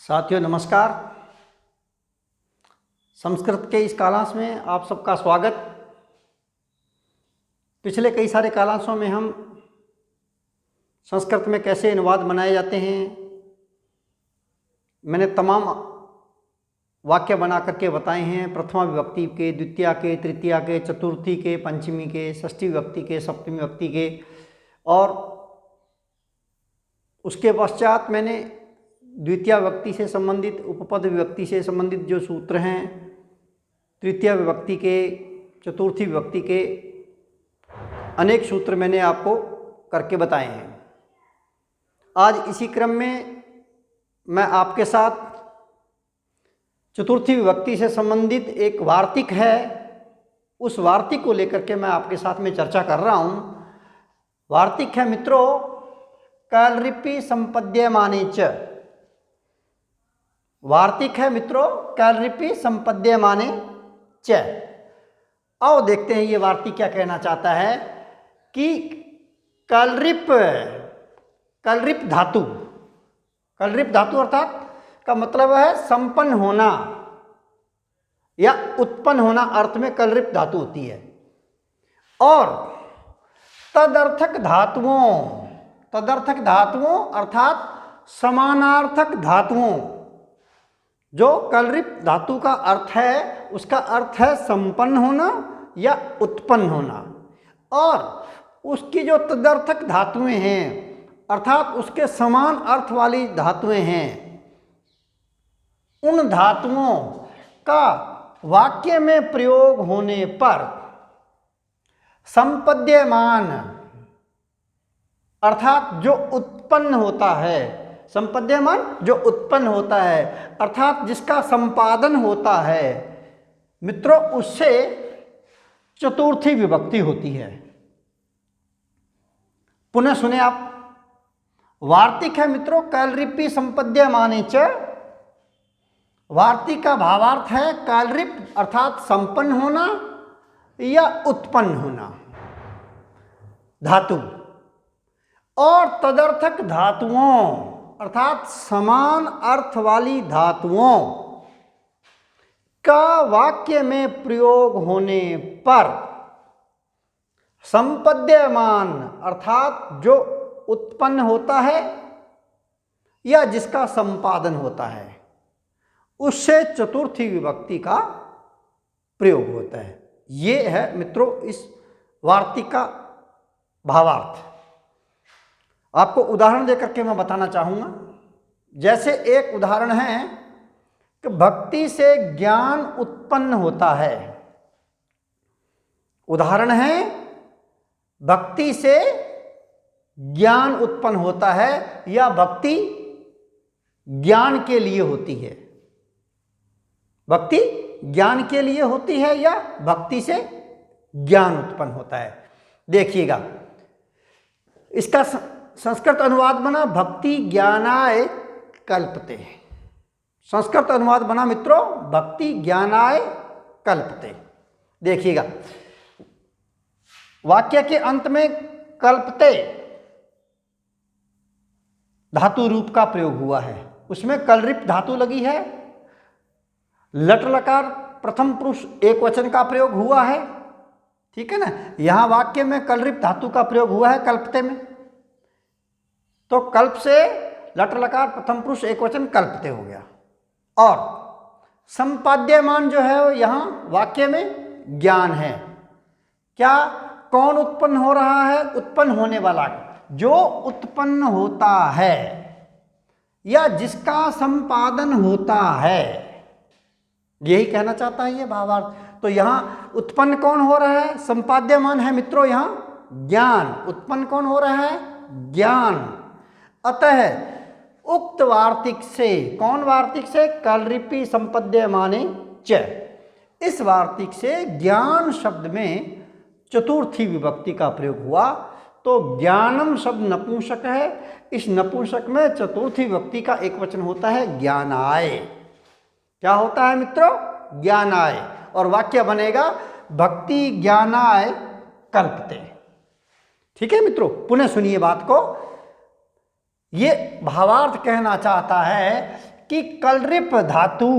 साथियों नमस्कार। संस्कृत के इस कालांश में आप सबका स्वागत। पिछले कई सारे कालांशों में हम संस्कृत में कैसे अनुवाद बनाए जाते हैं मैंने तमाम वाक्य बना करके बताए हैं। प्रथमा विभक्ति के, द्वितीया के, तृतीया के, चतुर्थी के, पंचमी के, षष्ठी विभक्ति के, सप्तमी विभक्ति के, और उसके पश्चात मैंने द्वितीया विभक्ति से संबंधित, उपपद विभक्ति से संबंधित जो सूत्र हैं, तृतीया विभक्ति के, चतुर्थी विभक्ति के अनेक सूत्र मैंने आपको करके बताए हैं। आज इसी क्रम में मैं आपके साथ चतुर्थी विभक्ति से संबंधित एक वार्तिक है, उस वार्तिक को लेकर के मैं आपके साथ में चर्चा कर रहा हूँ। वार्तिक है मित्रों कैलरिपि संपद्यमाने च। वार्तिक है मित्रों कैलरिपि संपद्यमाने च। आओ देखते हैं ये वार्तिक क्या कहना चाहता है कि कैलरिप धातु, कैलरिप धातु अर्थात का मतलब है संपन्न होना या उत्पन्न होना, अर्थ में कैलरिप धातु होती है। और तदर्थक धातुओं अर्थात समानार्थक धातुओं, जो कैलरिप धातु का अर्थ है उसका अर्थ है संपन्न होना या उत्पन्न होना, और उसकी जो तदर्थक धातुएं हैं अर्थात उसके समान अर्थ वाली धातुएं हैं, उन धातुओं का वाक्य में प्रयोग होने पर संपद्यमान अर्थात जो उत्पन्न होता है, संपद्यमान जो उत्पन्न होता है अर्थात जिसका संपादन होता है मित्रों, उससे चतुर्थी विभक्ति होती है। पुनः सुने आप, वार्तिक है मित्रों कैलरिपि संपद्यमाने च। वार्तिक का भावार्थ है कैलरिप अर्थात संपन्न होना या उत्पन्न होना धातु, और तदर्थक धातुओं अर्थात समान अर्थ वाली धातुओं का वाक्य में प्रयोग होने पर संपद्यमान अर्थात जो उत्पन्न होता है या जिसका संपादन होता है, उससे चतुर्थी विभक्ति का प्रयोग होता है। ये है मित्रों इस वार्तिक का भावार्थ। आपको उदाहरण देकर के मैं बताना चाहूँगा। जैसे एक उदाहरण है कि भक्ति से ज्ञान उत्पन्न होता है। उदाहरण है भक्ति से ज्ञान उत्पन्न होता है या भक्ति ज्ञान के लिए होती है। भक्ति ज्ञान के लिए होती है या भक्ति से ज्ञान उत्पन्न होता है। देखिएगा इसका संस्कृत अनुवाद बना भक्ति ज्ञानाय कल्पते। संस्कृत अनुवाद बना मित्रों भक्ति ज्ञानाय कल्पते। देखिएगा वाक्य के अंत में कल्पते धातु रूप का प्रयोग हुआ है, उसमें कैलरिप धातु लगी है, लट लकार प्रथम पुरुष एक वचन का प्रयोग हुआ है, ठीक है ना। यहां वाक्य में कैलरिप धातु का प्रयोग हुआ है कल्पते में, तो कल्प से लट लकार प्रथम पुरुष एक वचन कल्पते हो गया। और संपाद्यमान जो है यहां वाक्य में ज्ञान है। क्या कौन उत्पन्न हो रहा है? उत्पन्न होने वाला, जो उत्पन्न होता है या जिसका संपादन होता है, यही कहना चाहता है ये भावार्थ। तो यहां उत्पन्न कौन हो रहा है? संपाद्यमान है मित्रों यहां ज्ञान। उत्पन्न कौन हो रहा है? ज्ञान। अतः उक्त वार्तिक से, कौन वार्तिक से? कैलरिपि संपद्यमाने च। इस वार्तिक से ज्ञान शब्द में चतुर्थी विभक्ति का प्रयोग हुआ। तो ज्ञानम शब्द नपुंसक है, इस नपुंसक में चतुर्थी विभक्ति का एक वचन होता है ज्ञानाय। क्या होता है मित्रों? ज्ञानाय। और वाक्य बनेगा भक्ति ज्ञानाय कल्पते। ठीक है मित्रों, पुनः सुनिए बात को। ये भावार्थ कहना चाहता है कि कलृप धातु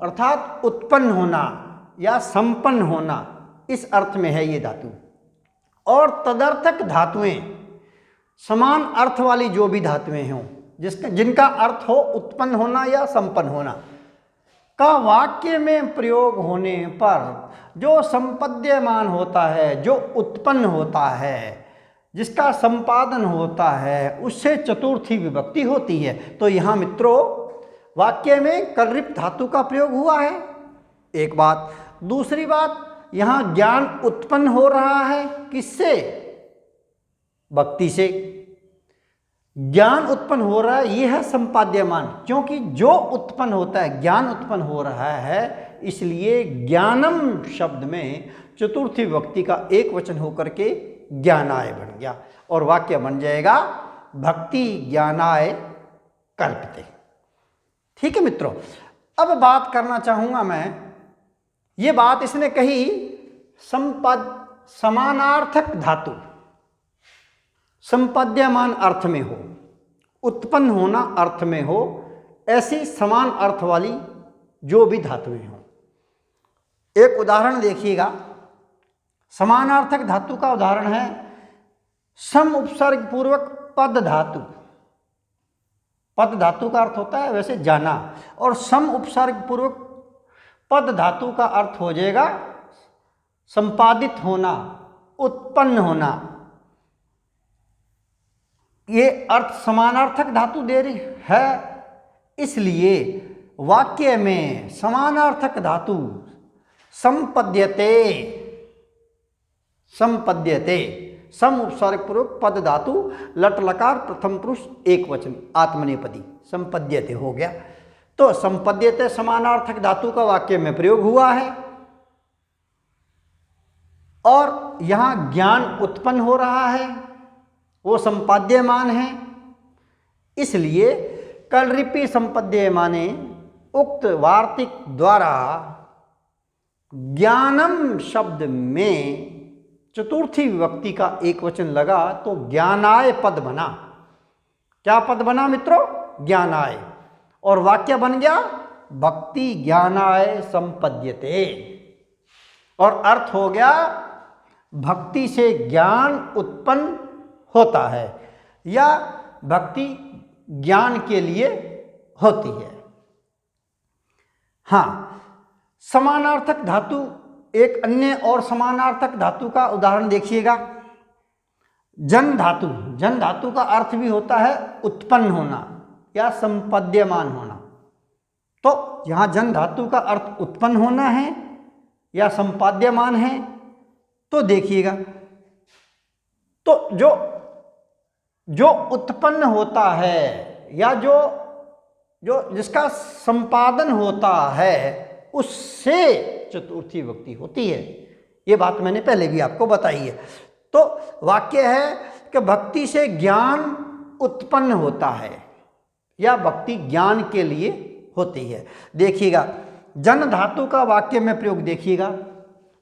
अर्थात उत्पन्न होना या संपन्न होना, इस अर्थ में है ये धातु। और तदर्थक धातुएं, समान अर्थ वाली जो भी धातुएं हों, जिनका अर्थ हो उत्पन्न होना या संपन्न होना, का वाक्य में प्रयोग होने पर जो संपद्यमान होता है, जो उत्पन्न होता है, जिसका संपादन होता है, उससे चतुर्थी विभक्ति होती है। तो यहाँ मित्रों वाक्य में कलृप धातु का प्रयोग हुआ है, एक बात। दूसरी बात, यहाँ ज्ञान उत्पन्न हो रहा है, किससे? भक्ति से ज्ञान उत्पन्न हो रहा है, यह है संपाद्यमान। क्योंकि जो उत्पन्न होता है, ज्ञान उत्पन्न हो रहा है, इसलिए ज्ञानम शब्द में चतुर्थी विभक्ति का एक वचन होकर के ज्ञानाय बन गया और वाक्य बन जाएगा भक्ति ज्ञानाय कल्पते। ठीक है मित्रों, अब बात करना चाहूंगा मैं, ये बात इसने कही समानार्थक धातु संपद्यमान अर्थ में हो, उत्पन्न होना अर्थ में हो, ऐसी समान अर्थ वाली जो भी धातुएं हों। एक उदाहरण देखिएगा, समानार्थक धातु का उदाहरण है सम उपसर्ग पूर्वक पद धातु। पद धातु का अर्थ होता है वैसे जाना, और सम उपसर्ग पूर्वक पद धातु का अर्थ हो जाएगा संपादित होना, उत्पन्न होना। ये अर्थ समानार्थक धातु दे रही है, इसलिए वाक्य में समानार्थक धातु संपद्यते, संपद्यते, सम उपसर्ग पूर्वक पद धातु लट लकार प्रथम पुरुष एक वचन आत्मनेपदी, संपद्यते हो गया। तो संपद्यते समानार्थक धातु का वाक्य में प्रयोग हुआ है और यहां ज्ञान उत्पन्न हो रहा है, वो संपाद्यमान है, इसलिए कलृपी संपद्यमाने उक्त वार्तिक द्वारा ज्ञानम शब्द में चतुर्थी विभक्ति का एक वचन लगा तो ज्ञानाय पद बना। क्या पद बना मित्रों? ज्ञानाय। और वाक्य बन गया भक्ति ज्ञानाय संपद्यते, और अर्थ हो गया भक्ति से ज्ञान उत्पन्न होता है या भक्ति ज्ञान के लिए होती है। हाँ, समानार्थक धातु, एक अन्य और समानार्थक धातु का उदाहरण देखिएगा, जन धातु। जन धातु का अर्थ भी होता है उत्पन्न होना या संपद्यमान होना। तो यहाँ जन धातु का अर्थ उत्पन्न होना है या संपाद्यमान है। तो देखिएगा, तो जो उत्पन्न होता है या जो जिसका संपादन होता है, उससे चतुर्थी विभक्ति होती है। ये बात मैंने पहले भी आपको बताई है। तो वाक्य है कि भक्ति से ज्ञान उत्पन्न होता है या भक्ति ज्ञान के लिए होती है। देखिएगा, जन धातु का वाक्य में प्रयोग देखिएगा।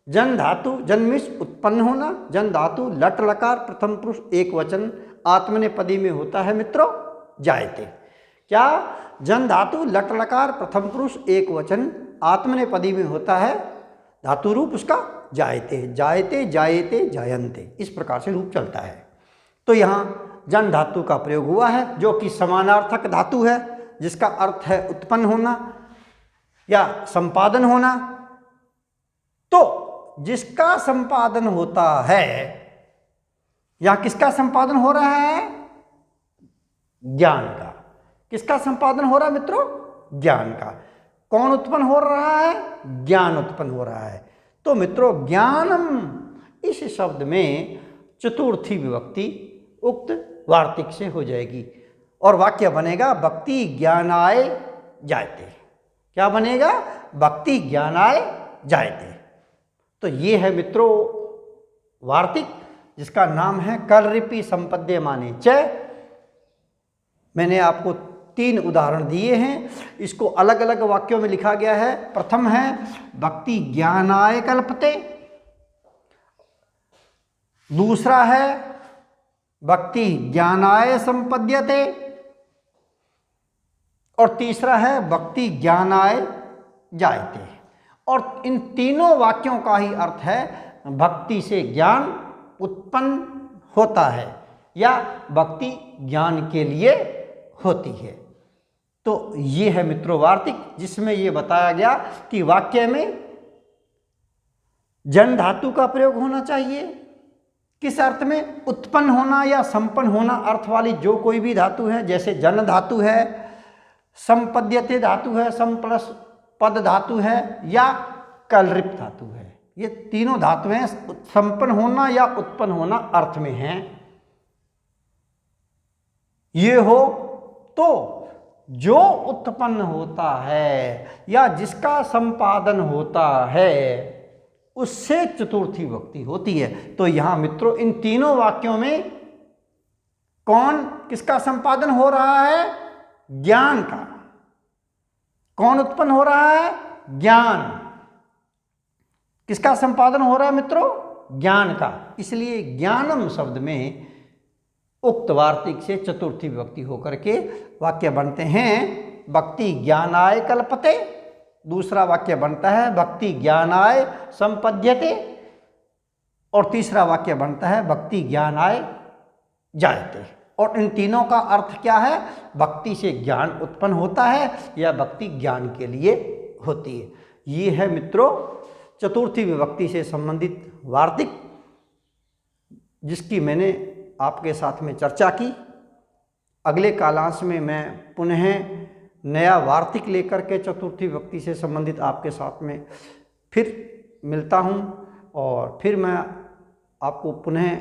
जन धातु जन्मिस उत्पन्न होना, जन धातु लट लकार प्रथम पुरुष एक वचन आत्मनेपदी में होता है मित्रों जायते। क्या? जन धातु लट लकार प्रथम पुरुष एक वचन आत्मनेपदी में होता है, धातु रूप उसका जायते, जायते जायते जायन्ते, इस प्रकार से रूप चलता है। तो यहाँ जन धातु का प्रयोग हुआ है जो कि समानार्थक धातु है, जिसका अर्थ है उत्पन्न होना या संपादन होना। तो जिसका संपादन होता है, या किसका संपादन हो रहा है? ज्ञान का। किसका संपादन हो रहा है मित्रों? ज्ञान का। कौन उत्पन्न हो रहा है? ज्ञान उत्पन्न हो रहा है। तो मित्रों ज्ञानम इस शब्द में चतुर्थी विभक्ति उक्त वार्तिक से हो जाएगी और वाक्य बनेगा भक्ति ज्ञानाय जायते। क्या बनेगा? भक्ति ज्ञानाय जायते। तो ये है मित्रों वार्तिक, जिसका नाम है कलृपी संपद्यमाने च। मैंने आपको 3 उदाहरण दिए हैं, इसको अलग अलग वाक्यों में लिखा गया है। प्रथम है भक्ति ज्ञानाय कल्पते, दूसरा है भक्ति ज्ञानाय संपद्यते, और तीसरा है भक्ति ज्ञानाय जायते। और इन तीनों वाक्यों का ही अर्थ है भक्ति से ज्ञान उत्पन्न होता है या भक्ति ज्ञान के लिए होती है। तो ये है मित्रों वार्तिक, जिसमें ये बताया गया कि वाक्य में जन धातु का प्रयोग होना चाहिए। किस अर्थ में? उत्पन्न होना या संपन्न होना अर्थ वाली जो कोई भी धातु है, जैसे जन धातु है, संपद्यते धातु है, संप्लस पद धातु है या कलरिप धातु है। ये तीनों धातुएं संपन्न होना या उत्पन्न होना अर्थ में हैं। ये हो तो जो उत्पन्न होता है या जिसका संपादन होता है उससे चतुर्थी विभक्ति होती है। तो यहां मित्रों इन तीनों वाक्यों में कौन किसका संपादन हो रहा है? ज्ञान का। कौन उत्पन्न हो रहा है? ज्ञान। किसका संपादन हो रहा है मित्रों? ज्ञान का। इसलिए ज्ञानम शब्द में उक्त वार्तिक से चतुर्थी विभक्ति होकर के वाक्य बनते हैं भक्ति ज्ञानाय कल्पते। दूसरा वाक्य बनता है भक्ति ज्ञानाय संपद्यते। और तीसरा वाक्य बनता है भक्ति ज्ञानाय जायते। और इन तीनों का अर्थ क्या है? भक्ति से ज्ञान उत्पन्न होता है या भक्ति ज्ञान के लिए होती है। ये है मित्रों चतुर्थी विभक्ति से संबंधित वार्तिक, जिसकी मैंने आपके साथ में चर्चा की। अगले कालांश में मैं पुनः नया वार्तिक लेकर के चतुर्थी विभक्ति से संबंधित आपके साथ में फिर मिलता हूँ और फिर मैं आपको पुनः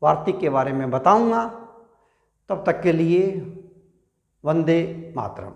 वार्तिक के बारे में बताऊँगा। तब तक के लिए वंदे मातरम।